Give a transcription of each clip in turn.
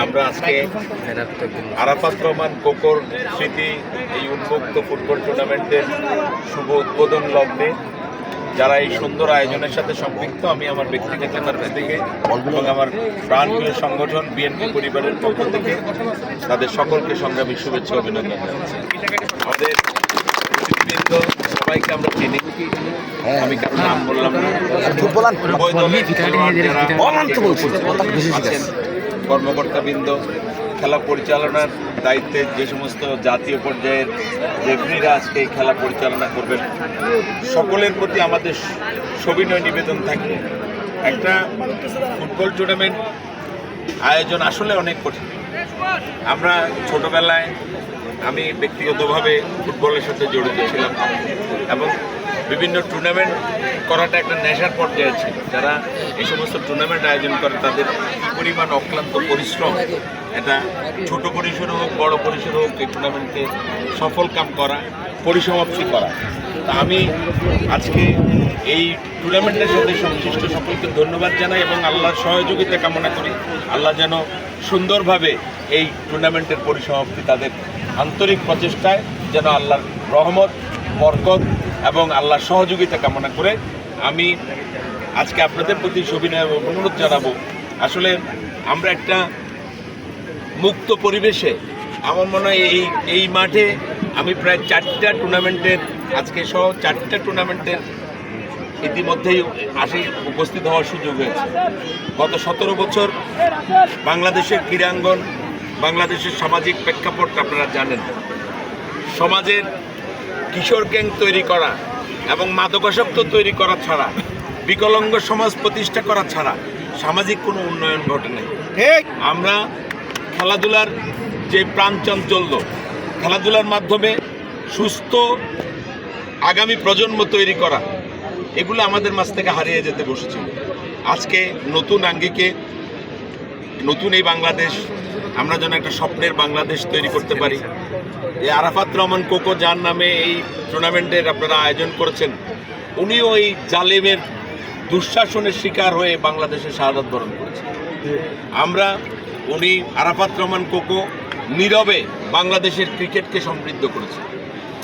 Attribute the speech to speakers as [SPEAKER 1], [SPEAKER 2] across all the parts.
[SPEAKER 1] আমরা আজকে আরাফাত রহমান কোকোর স্মৃতি এই উন্মুক্ত ফুটবল টুর্নামেন্টের শুভ উদ্বোধন লগ্নে যারা এই সুন্দর আয়োজনের সাথে সম্পৃক্ত, আমি আমার ব্যক্তিগত তরফ থেকে এবং আমার প্রাণপ্রিয় সংগঠন বিএনপি পরিবারের পক্ষ থেকে তাদের সকলকে সংগ্রামী শুভেচ্ছা অভিনন্দন জানাচ্ছি। আমাদের অতিথিবৃন্দ সবাইকে আমরা চিনি, আমি কারো নাম বললাম না। কর্মকর্তাবৃন্দ, খেলা পরিচালনার দায়িত্বে যে সমস্ত জাতীয় পর্যায়ের রেফারিরা আজকে এই খেলা পরিচালনা করবেন, সকলের প্রতি আমাদের সবিনয় নিবেদন থাকবে, একটা ফুটবল টুর্নামেন্ট আয়োজন আসলে অনেক কঠিন। আমরা ছোটোবেলায় আমি ব্যক্তিগতভাবে ফুটবলের সাথে জড়িত ছিলাম এবং বিভিন্ন টুর্নামেন্ট করাটা একটা নেশার পর্যায়ে ছিল। যারা এই সমস্ত টুর্নামেন্ট আয়োজন করে তাদের পরিমাণ অক্লান্ত পরিশ্রম, এটা ছোট পরিসরে হোক বড় পরিসরে হোক, এই টুর্নামেন্টকে সফল কাম করা, পরিসমাপ্তি করা। আমি আজকে এই টুর্নামেন্টের সাথে সংশ্লিষ্ট সকলকে ধন্যবাদ জানাই এবং আল্লাহর সহযোগিতা কামনা করি। আল্লাহ যেন সুন্দরভাবে এই টুর্নামেন্টের পরিসমাপ্তি তাদের আন্তরিক প্রচেষ্টায় যেন আল্লাহর রহমত, বরকত এবং আল্লাহর সহযোগিতা কামনা করে আমি আজকে আপনাদের প্রতি সবিনয় অনুরোধ জানাবো। আসলে আমরা একটা মুক্ত পরিবেশে, আমার মনে হয় এই মাঠে আমি প্রায় 4টা টুর্নামেন্টের, আজকে সহ 4টা টুর্নামেন্টের ইতিমধ্যেই উপস্থিত হওয়ার সুযোগ হয়েছে। গত 17 বছর বাংলাদেশের ক্রীড়াঙ্গন, বাংলাদেশের সামাজিক প্রেক্ষাপট আপনারা জানেন। সমাজের কিশোর গ্যাং তৈরি করা এবং মাদকাসক্ত তৈরি করা ছাড়া, বিকলাঙ্গ সমাজ প্রতিষ্ঠা করা ছাড়া সামাজিক কোনো উন্নয়ন ঘটে নাই। আমরা খেলাধুলার যে প্রাণচাঞ্চল্য, খেলাধুলার মাধ্যমে সুস্থ আগামী প্রজন্ম তৈরি করা, এগুলো আমাদের মাঝ থেকে হারিয়ে যেতে বসেছিল। আজকে নতুন আঙ্গিকে নতুন এই বাংলাদেশ, আমরা যেন একটা স্বপ্নের বাংলাদেশ তৈরি করতে পারি। এই আরাফাত রহমান কোকো, যার নামে এই টুর্নামেন্টের আপনারা আয়োজন করেছেন, উনিও এই জালেমের দুঃশাসনের শিকার হয়ে বাংলাদেশে শাহাদাত বরণ করেছেন। উনি আরাফাত রহমান কোকো নীরবে বাংলাদেশের ক্রিকেটকে সমৃদ্ধ করেছে,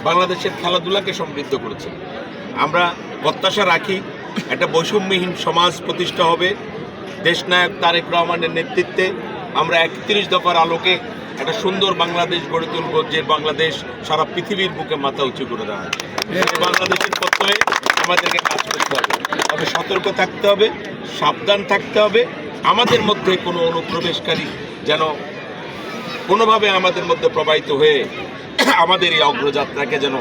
[SPEAKER 1] বাংলাদেশের খেলাধুলাকে সমৃদ্ধ করেছে। আমরা প্রত্যাশা রাখি একটা বৈষম্যহীন সমাজ প্রতিষ্ঠা হবে। দেশনায়ক তারেক রহমানের নেতৃত্বে আমরা 31 দফার আলোকে একটা সুন্দর বাংলাদেশ গড়ে তুলব, যে বাংলাদেশ সারা পৃথিবীর বুকে মাথা উঁচু করে দাঁড়ায়। সেই বাংলাদেশের পথে আমাদেরকে কাজ করতে হবে, তবে সতর্ক থাকতে হবে, সাবধান থাকতে হবে। আমাদের মধ্যে কোনো অনুপ্রবেশকারী যেন কোনোভাবে আমাদের মধ্যে প্রবাহিত হয়ে আমাদের এই অগ্রযাত্রাকে যেন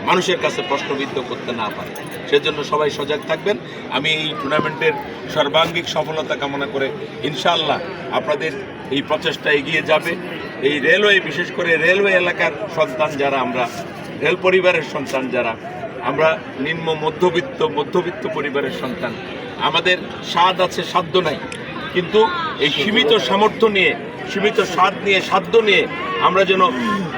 [SPEAKER 1] মানুষের কাছে প্রশ্নবিদ্ধ করতে না পারে, সেজন্য সবাই সজাগ থাকবেন। আমি এই টুর্নামেন্টের সর্বাঙ্গীন সফলতা কামনা করে ইনশাআল্লাহ আপনাদের এই প্রচেষ্টা এগিয়ে যাবে। এই রেলওয়ে, বিশেষ করে রেলওয়ে এলাকার সন্তান যারা, আমরা রেল পরিবারের সন্তান যারা, আমরা নিম্ন মধ্যবিত্ত পরিবারের সন্তান, আমাদের স্বাদ আছে, সাধ্য নাই, কিন্তু এই সীমিত সামর্থ্য নিয়ে, সীমিত সাধ্য নিয়ে আমরা যেন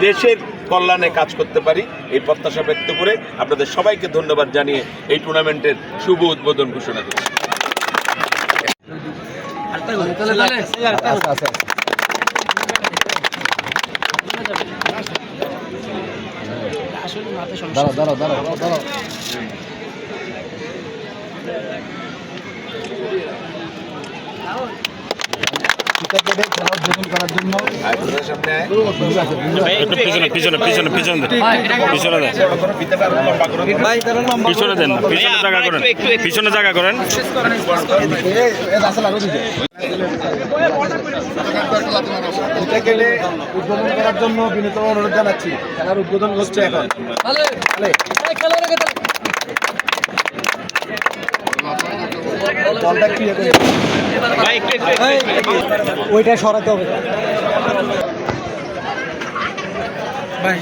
[SPEAKER 1] দেশের কল্যাণে কাজ করতে পারি, এই প্রত্যাশা ব্যক্ত করে আপনাদের সবাইকে ধন্যবাদ জানিয়ে এই টুর্নামেন্টের শুভ উদ্বোধন ঘোষণা করছি।
[SPEAKER 2] পিছনে জায়গা করেন।
[SPEAKER 3] উদ্বোধন করার জন্য বিনীত অনুরোধ জানাচ্ছি। খেলার উদ্বোধন হচ্ছে এখন। ওইটা সরাতে হবে। ভাই